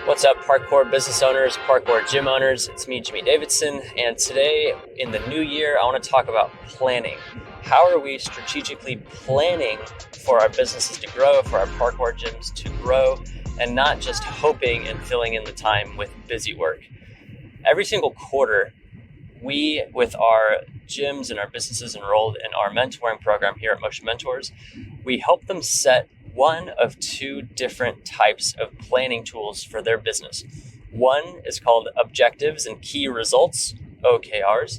What's up, Parkour business owners, Parkour gym owners? It's me, Jimmy Davidson, and today in the new year, I want to talk about planning. How are we strategically planning for our businesses to grow, for our Parkour gyms to grow, and not just hoping and filling in the time with busy work? Every single quarter, we, with our gyms and our businesses enrolled in our mentoring program here at Motion Mentors, we help them set one of two different types of planning tools for their business. One is called Objectives and Key Results, OKRs,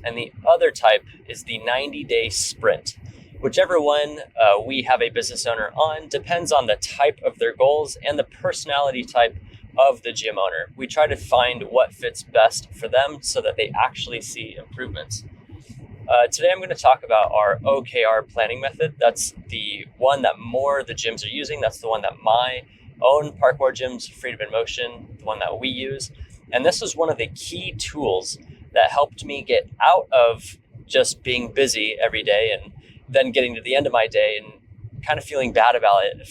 and the other type is the 90-day sprint. Whichever one we have a business owner on depends on the type of their goals and the personality type of the gym owner. We try to find what fits best for them so that they actually see improvements. Today I'm going to talk about our OKR planning method. That's the one that more of the gyms are using. That's the one that my own Parkour gyms, Freedom in Motion, the one that we use. And this was one of the key tools that helped me get out of just being busy every day and then getting to the end of my day and kind of feeling bad about it.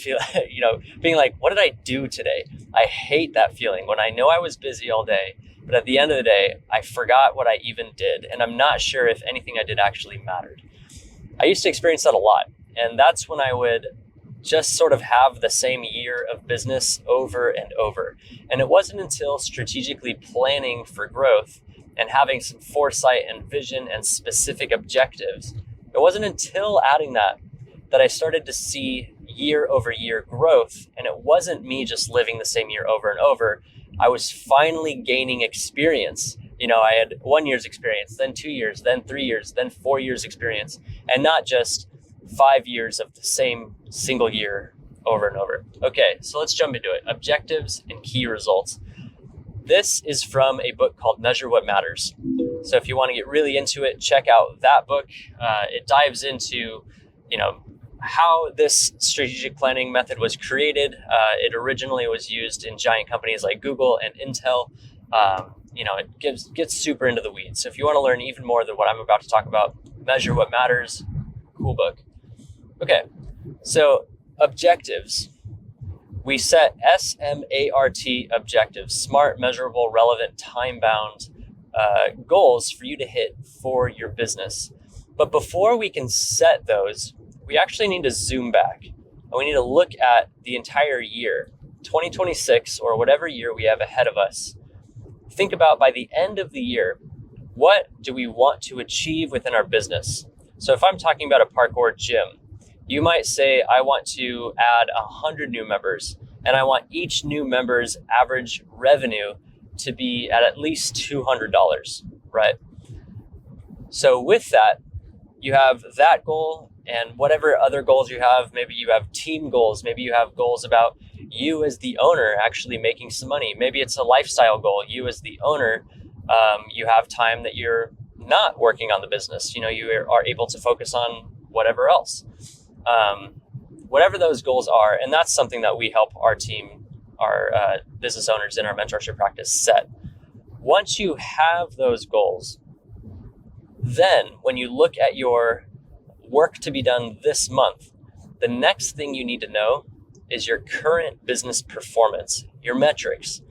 Being like, what did I do today? I hate that feeling when I know I was busy all day, but at the end of the day, I forgot what I even did. And I'm not sure if anything I did actually mattered. I used to experience that a lot. And that's when I would just sort of have the same year of business over and over. And it wasn't until strategically planning for growth and having some foresight and vision and specific objectives, it wasn't until adding that I started to see year over year growth. And it wasn't me just living the same year over and over. I was finally gaining experience. I had 1 year's experience, then 2 years, then 3 years, then 4 years experience, and not just 5 years of the same single year over and over. Okay, so let's jump into it. Objectives and key results. This is from a book called Measure What Matters. So if you want to get really into it, check out that book. It dives into, how this strategic planning method was created. It originally was used in giant companies like Google and Intel. It gets super into the weeds. So if you want to learn even more than what I'm about to talk about, Measure What Matters, cool book. Okay, so objectives. We set SMART objectives, smart, measurable, relevant, time-bound goals for you to hit for your business. But before we can set those, we actually need to zoom back and we need to look at the entire year, 2026 or whatever year we have ahead of us. Think about by the end of the year, what do we want to achieve within our business? So if I'm talking about a Parkour gym, you might say, I want to add 100 new members and I want each new member's average revenue to be at least $200, right? So with that, you have that goal and whatever other goals you have. Maybe you have team goals. Maybe you have goals about you as the owner actually making some money. Maybe it's a lifestyle goal. You as the owner, you have time that you're not working on the business. You are able to focus on whatever else. Whatever those goals are. And that's something that we help our team, our business owners in our mentorship practice set. Once you have those goals, then when you look at your work to be done this month, the next thing you need to know is your current business performance, your metrics.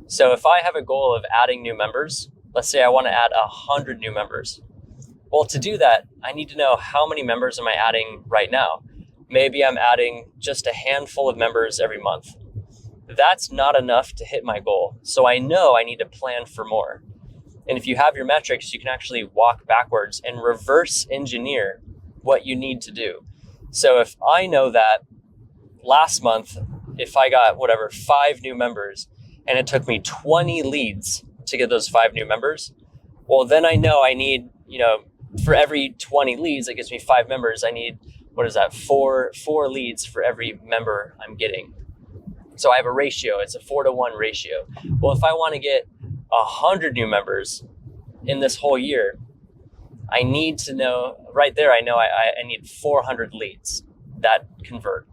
So if I have a goal of adding new members, let's say I want to add 100 new members. Well, to do that, I need to know how many members am I adding right now? Maybe I'm adding just a handful of members every month. That's not enough to hit my goal. So I know I need to plan for more. And if you have your metrics, you can actually walk backwards and reverse engineer what you need to do. So if I know that last month, if I got 5 new members and it took me 20 leads to get those 5 new members, well, then I know I need, for every 20 leads, that gives me 5 members. I need, 4 leads for every member I'm getting. So I have a ratio. It's a 4-to-1 ratio. Well, if I want to get 100 new members in this whole year, I need to know right there. I know I need 400 leads that convert.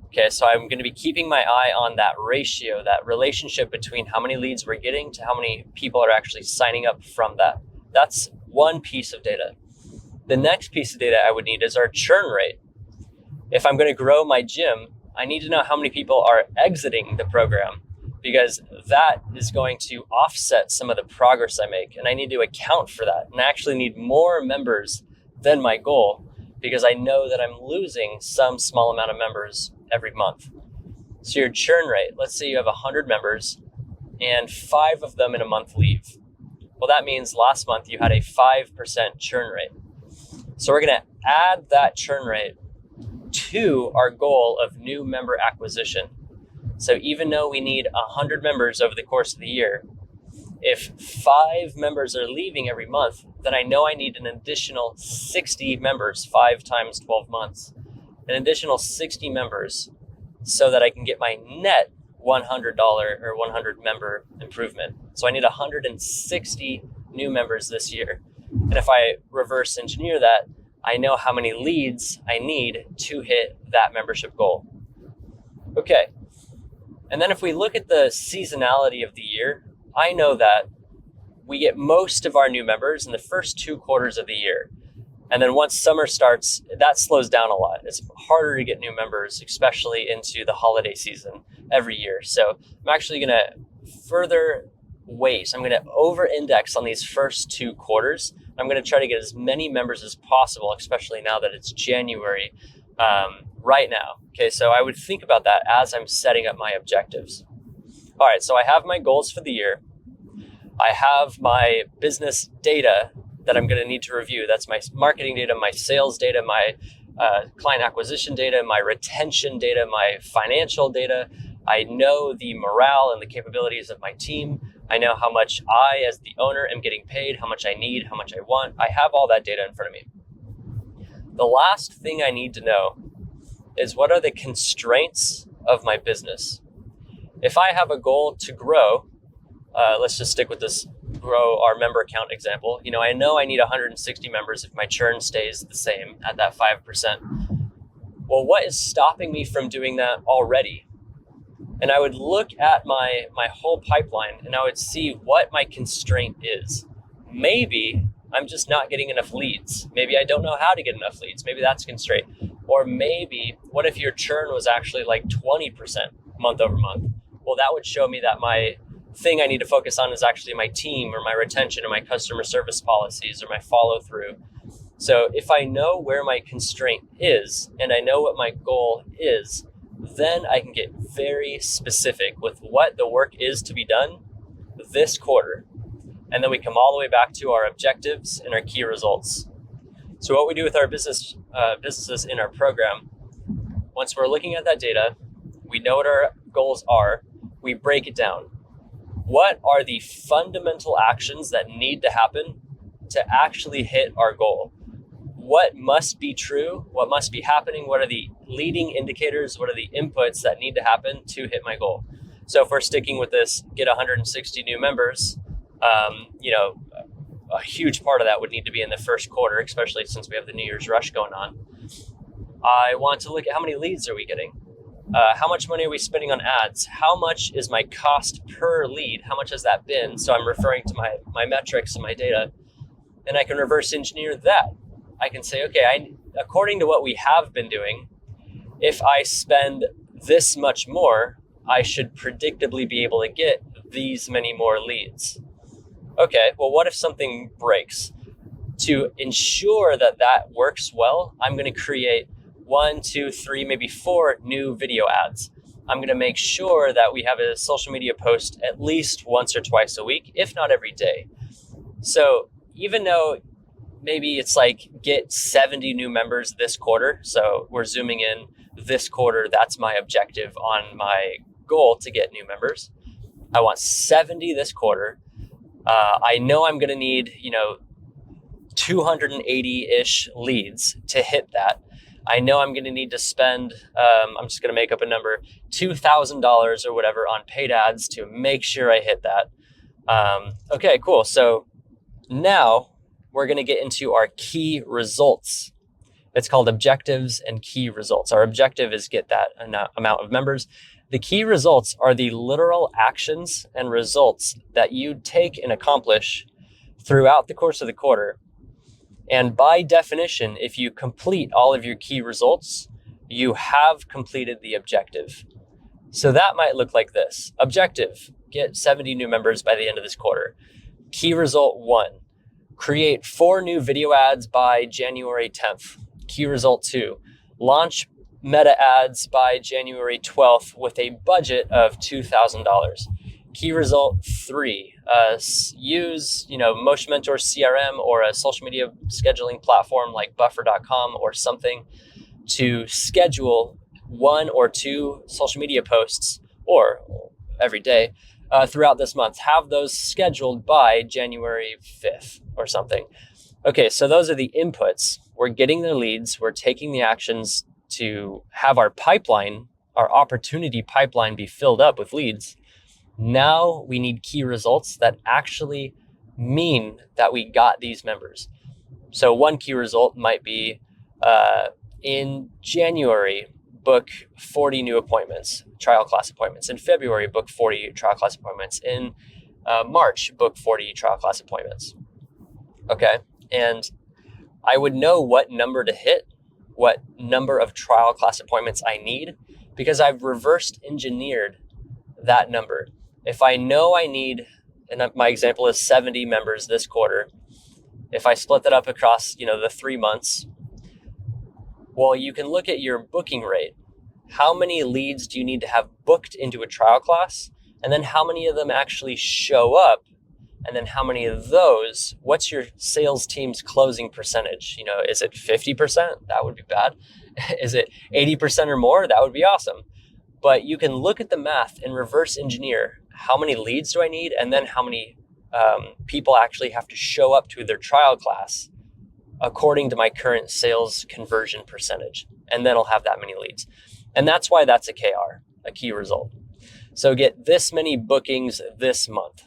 Okay, so I'm going to be keeping my eye on that ratio, that relationship between how many leads we're getting to how many people are actually signing up from that. That's one piece of data. The next piece of data I would need is our churn rate. If I'm going to grow my gym, I need to know how many people are exiting the program because that is going to offset some of the progress I make. And I need to account for that. And I actually need more members than my goal because I know that I'm losing some small amount of members every month. So your churn rate, let's say you have 100 members and 5 of them in a month leave. Well, that means last month you had a 5% churn rate. So we're going to add that churn rate to our goal of new member acquisition. So even though we need 100 members over the course of the year, if 5 members are leaving every month, then I know I need an additional 60 members, 5 times 12 months, an additional 60 members so that I can get my net $100 or 100 member improvement. So I need 160 new members this year. And if I reverse engineer that, I know how many leads I need to hit that membership goal. Okay. And then if we look at the seasonality of the year, I know that we get most of our new members in the first 2 quarters of the year. And then once summer starts, that slows down a lot. It's harder to get new members, especially into the holiday season every year. So I'm actually going to further weight. I'm going to over-index on these first 2 quarters. I'm going to try to get as many members as possible, especially now that it's January right now. Okay, so I would think about that as I'm setting up my objectives. All right, so I have my goals for the year. I have my business data that I'm going to need to review. That's my marketing data, my sales data, my client acquisition data, my retention data, my financial data. I know the morale and the capabilities of my team. I know how much I, as the owner, am getting paid, how much I need, how much I want. I have all that data in front of me. The last thing I need to know is what are the constraints of my business. If I have a goal to grow, let's just stick with this, grow our member account example. I know I need 160 members if my churn stays the same at that 5%. Well, what is stopping me from doing that already? And I would look at my whole pipeline and I would see what my constraint is. Maybe I'm just not getting enough leads. Maybe I don't know how to get enough leads. Maybe that's a constraint. Or maybe, what if your churn was actually like 20% month over month? Well, that would show me that my thing I need to focus on is actually my team or my retention or my customer service policies or my follow through. So if I know where my constraint is and I know what my goal is, then I can get very specific with what the work is to be done this quarter. And then we come all the way back to our objectives and our key results. So what we do with our businesses in our program, once we're looking at that data, we know what our goals are, we break it down. What are the fundamental actions that need to happen to actually hit our goal? What must be true? What must be happening? What are the leading indicators? What are the inputs that need to happen to hit my goal? So if we're sticking with this, get 160 new members, a huge part of that would need to be in the first quarter, especially since we have the New Year's rush going on. I want to look at how many leads are we getting? How much money are we spending on ads? How much is my cost per lead? How much has that been? So I'm referring to my metrics and my data, and I can reverse engineer that. I can say, okay, according to what we have been doing, if I spend this much more, I should predictably be able to get these many more leads. Okay, well, what if something breaks? To ensure that that works well, I'm going to create 1, 2, 3, maybe 4 new video ads. I'm going to make sure that we have a social media post at least once or twice a week, if not every day. So even though maybe it's like get 70 new members this quarter, so we're zooming in this quarter, that's my objective on my goal to get new members. I want 70 this quarter. I know I'm going to need, 280-ish leads to hit that. I know I'm going to need to spend, I'm just going to make up a number, $2,000 or whatever on paid ads to make sure I hit that. Okay, cool. So now we're going to get into our key results. It's called objectives and key results. Our objective is get that amount of members. The key results are the literal actions and results that you take and accomplish throughout the course of the quarter. And by definition, if you complete all of your key results, you have completed the objective. So that might look like this. Objective, get 70 new members by the end of this quarter. Key result 1, create 4 new video ads by January 10th. Key result 2, launch meta ads by January 12th with a budget of $2,000. Key result 3, use Motion Mentor CRM or a social media scheduling platform like buffer.com or something to schedule 1 or 2 social media posts or every day throughout this month. Have those scheduled by January 5th or something. Okay, so those are the inputs. We're getting the leads. We're taking the actions to have our pipeline, our opportunity pipeline be filled up with leads. Now we need key results that actually mean that we got these members. So one key result might be in January, book 40 new appointments, trial class appointments. In February, book 40 trial class appointments. In March, book 40 trial class appointments. Okay. And I would know what number to hit, what number of trial class appointments I need, because I've reversed engineered that number. If I know I need, and my example is 70 members this quarter, if I split that up across, the 3 months, well, you can look at your booking rate. How many leads do you need to have booked into a trial class? And then how many of them actually show up? And then how many of those, what's your sales team's closing percentage? Is it 50%? That would be bad. Is it 80% or more? That would be awesome. But you can look at the math and reverse engineer how many leads do I need? And then how many people actually have to show up to their trial class according to my current sales conversion percentage. And then I'll have that many leads. And that's why that's a KR, a key result. So get this many bookings this month.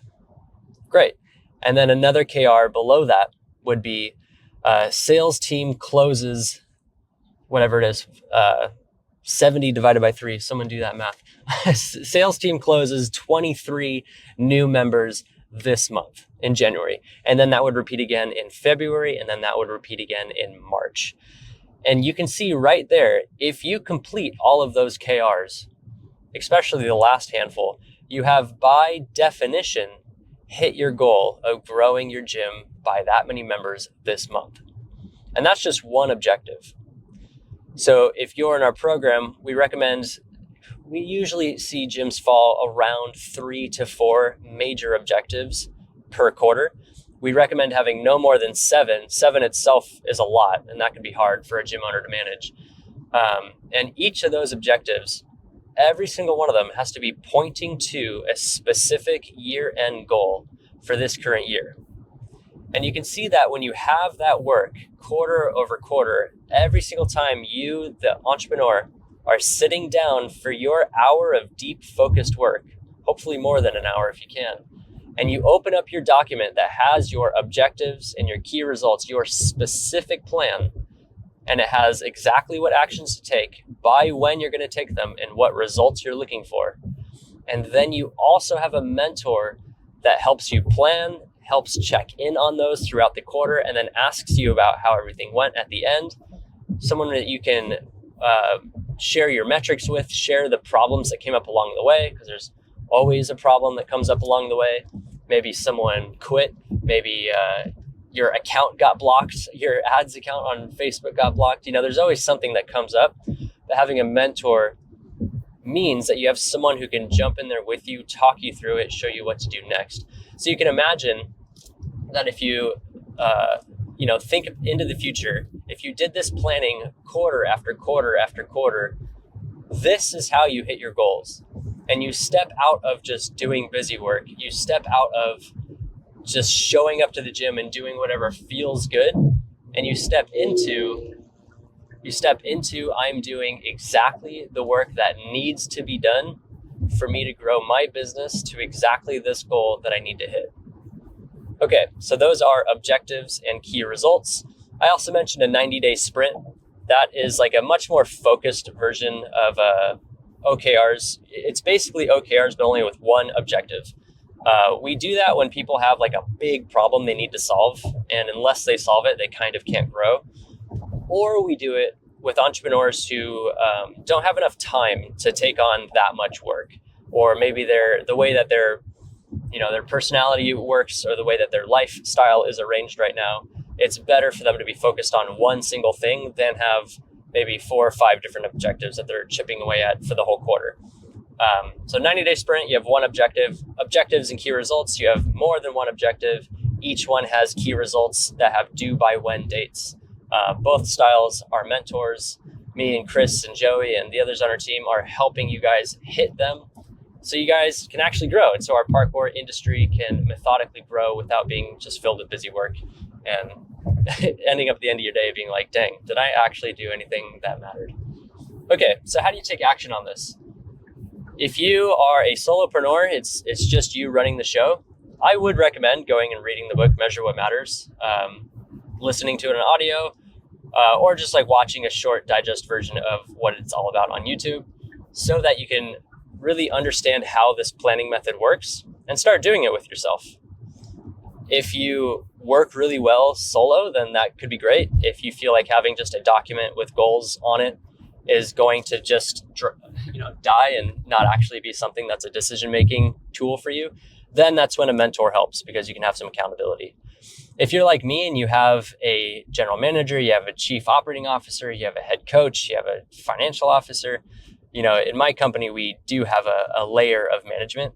Great. And then another KR below that would be sales team closes, whatever it is, 70 divided by 3. Someone do that math. Sales team closes 23 new members this month in January. And then that would repeat again in February. And then that would repeat again in March. And you can see right there, if you complete all of those KRs, especially the last handful, you have by definition hit your goal of growing your gym by that many members this month. And that's just one objective. So if you're in our program, we usually see gyms fall around 3 to 4 major objectives per quarter. We recommend having no more than 7. 7 itself is a lot, and that can be hard for a gym owner to manage. And each of those objectives, every single one of them has to be pointing to a specific year-end goal for this current year. And you can see that when you have that work quarter over quarter, every single time you, the entrepreneur, are sitting down for your hour of deep focused work, hopefully more than an hour if you can, and you open up your document that has your objectives and your key results, your specific plan, and it has exactly what actions to take, by when you're going to take them, and what results you're looking for. And then you also have a mentor that helps you plan, helps check in on those throughout the quarter, and then asks you about how everything went at the end. Someone that you can share your metrics with, share the problems that came up along the way, because there's always a problem that comes up along the way. Maybe someone quit, maybe your account got blocked, your ads account on Facebook got blocked. There's always something that comes up. But having a mentor means that you have someone who can jump in there with you, talk you through it, show you what to do next. So you can imagine that if you, think into the future, if you did this planning quarter after quarter after quarter, this is how you hit your goals. And you step out of just doing busy work. You step out of just showing up to the gym and doing whatever feels good. And you step into I'm doing exactly the work that needs to be done for me to grow my business to exactly this goal that I need to hit. Okay, so those are objectives and key results. I also mentioned a 90-day sprint. That is like a much more focused version of OKRs. It's basically OKRs, but only with one objective. We do that when people have like a big problem they need to solve, and unless they solve it, they kind of can't grow. Or we do it with entrepreneurs who don't have enough time to take on that much work, or maybe the way that their personality works, or the way that their lifestyle is arranged right now, it's better for them to be focused on one single thing than have maybe 4 or 5 different objectives that they're chipping away at for the whole quarter. So 90-day sprint, you have one objective. Objectives and key results, you have more than one objective. Each one has key results that have due by when dates. Both styles are mentors. Me and Chris and Joey and the others on our team are helping you guys hit them so you guys can actually grow. And so our parkour industry can methodically grow without being just filled with busy work and ending up at the end of your day being like, dang, did I actually do anything that mattered? Okay, so how do you take action on this? If you are a solopreneur, it's just you running the show, I would recommend going and reading the book, Measure What Matters, listening to it on audio, or just like watching a short digest version of what it's all about on YouTube, so that you can really understand how this planning method works and start doing it with yourself. If you work really well solo, then that could be great. If you feel like having just a document with goals on it is going to just die and not actually be something that's a decision-making tool for you, then that's when a mentor helps, because you can have some accountability. If you're like me and you have a general manager, you have a chief operating officer, you have a head coach, you have a financial officer, in my company, we do have a layer of management.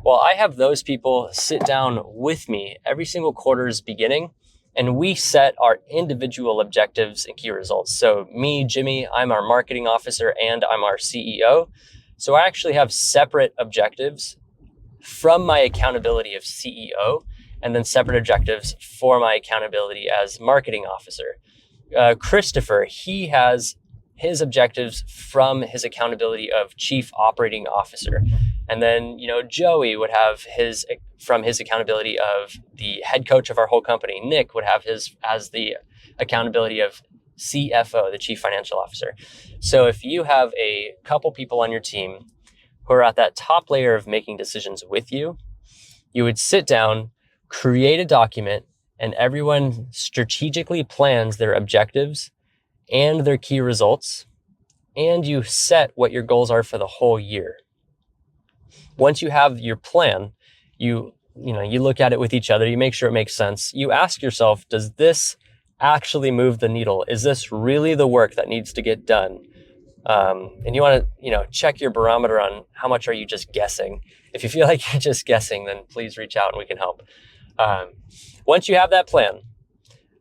Well, I have those people sit down with me every single quarter's beginning, and we set our individual objectives and key results. So me, Jimmy, I'm our marketing officer and I'm our CEO. So I actually have separate objectives from my accountability of CEO, and then separate objectives for my accountability as marketing officer. Christopher, he has his objectives from his accountability of chief operating officer. And then, Joey would have his from his accountability of the head coach of our whole company. Nick would have his as the accountability of CFO, the chief financial officer. So if you have a couple people on your team who are at that top layer of making decisions with you, you would sit down, create a document, and everyone strategically plans their objectives and their key results, and you set what your goals are for the whole year. Once you have your plan, you look at it with each other, you make sure it makes sense. You ask yourself, does this actually move the needle? Is this really the work that needs to get done? And you want to, check your barometer on how much are you just guessing. If you feel like you're just guessing, then please reach out and we can help. Once you have that plan,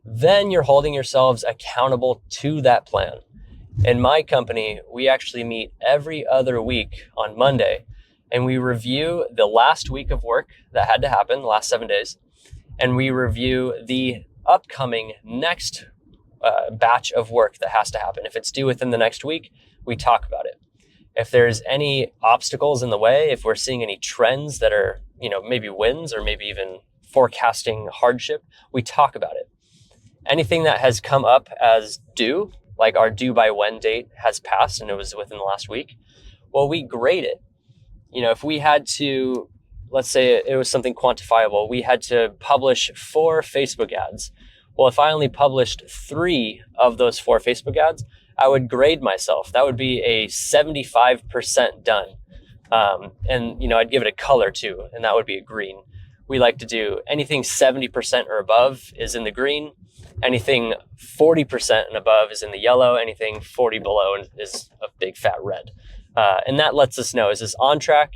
then you're holding yourselves accountable to that plan. In my company, we actually meet every other week on Monday, and we review the last week of work that had to happen, the last 7 days, and we review the upcoming next batch of work that has to happen. If it's due within the next week, we talk about it. If there's any obstacles in the way, if we're seeing any trends that are, maybe wins or maybe even forecasting hardship, we talk about it. Anything that has come up as due, like our due by when date has passed and it was within the last week, well, we grade it. If we had to, let's say it was something quantifiable, we had to publish 4 Facebook ads. Well, if I only published 3 of those 4 Facebook ads, I would grade myself. That would be a 75% done. And, I'd give it a color too, and that would be a green. We like to do anything 70% or above is in the green. Anything 40% and above is in the yellow. Anything 40 below is a big fat red. And that lets us know, is this on track?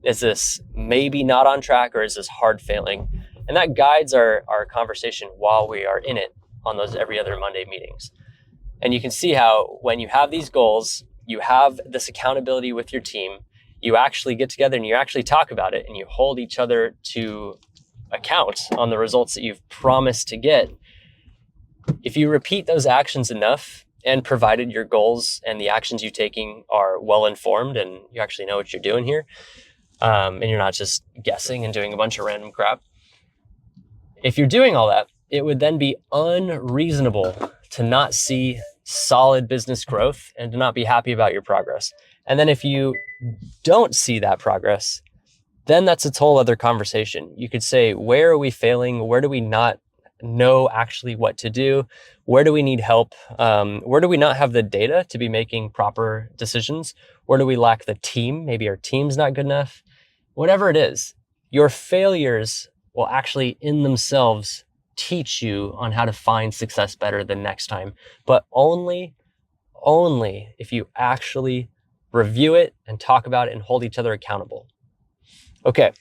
Is this maybe not on track? Or is this hard failing? And that guides our conversation while we are in it on those every other Monday meetings. And you can see how when you have these goals, you have this accountability with your team, you actually get together and you actually talk about it and you hold each other to account on the results that you've promised to get. If you repeat those actions enough, and provided your goals and the actions you're taking are well informed and you actually know what you're doing here, and you're not just guessing and doing a bunch of random crap. If you're doing all that, it would then be unreasonable to not see solid business growth and to not be happy about your progress. And then if you don't see that progress, then that's a whole other conversation. You could say, where are we failing? Where do we not know actually what to do? Where do we need help? Where do we not have the data to be making proper decisions? Where do we lack the team? Maybe our team's not good enough. Whatever it is, your failures will actually in themselves teach you on how to find success better the next time, but only if you actually review it and talk about it and hold each other accountable. Okay,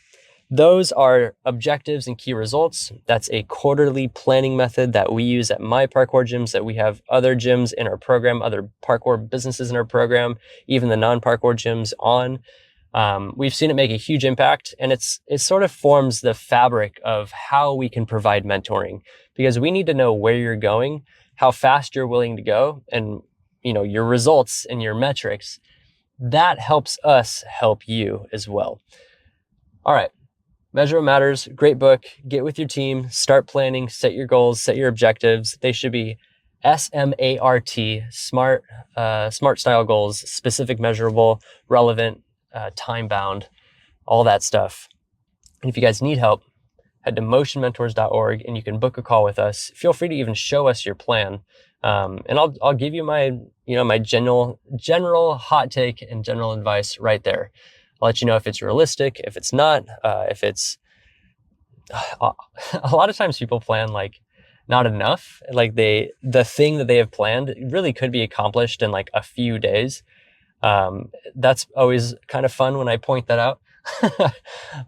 those are objectives and key results. That's a quarterly planning method that we use at my parkour gyms, that we have other gyms in our program, other parkour businesses in our program, even the non-parkour gyms on. We've seen it make a huge impact, and it sort of forms the fabric of how we can provide mentoring, because we need to know where you're going, how fast you're willing to go, and your results and your metrics. That helps us help you as well. All right. Measure What Matters, great book. Get with your team, start planning, set your goals, set your objectives. They should be SMART, smart style goals, specific, measurable, relevant, time bound, all that stuff. And if you guys need help, head to motionmentors.org and you can book a call with us. Feel free to even show us your plan. And I'll give you my general hot take and general advice right there. I'll let you know if it's realistic, if it's not, if it's a lot of times people plan like not enough. Like the thing that they have planned really could be accomplished in like a few days. That's always kind of fun when I point that out.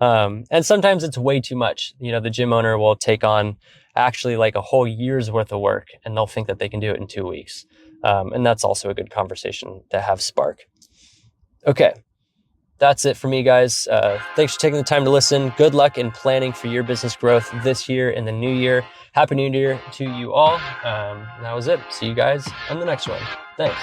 And sometimes it's way too much. The gym owner will take on actually like a whole year's worth of work and they'll think that they can do it in 2 weeks. And that's also a good conversation to have spark. Okay. That's it for me, guys. Thanks for taking the time to listen. Good luck in planning for your business growth this year and the new year. Happy New Year to you all. That was it. See you guys on the next one. Thanks.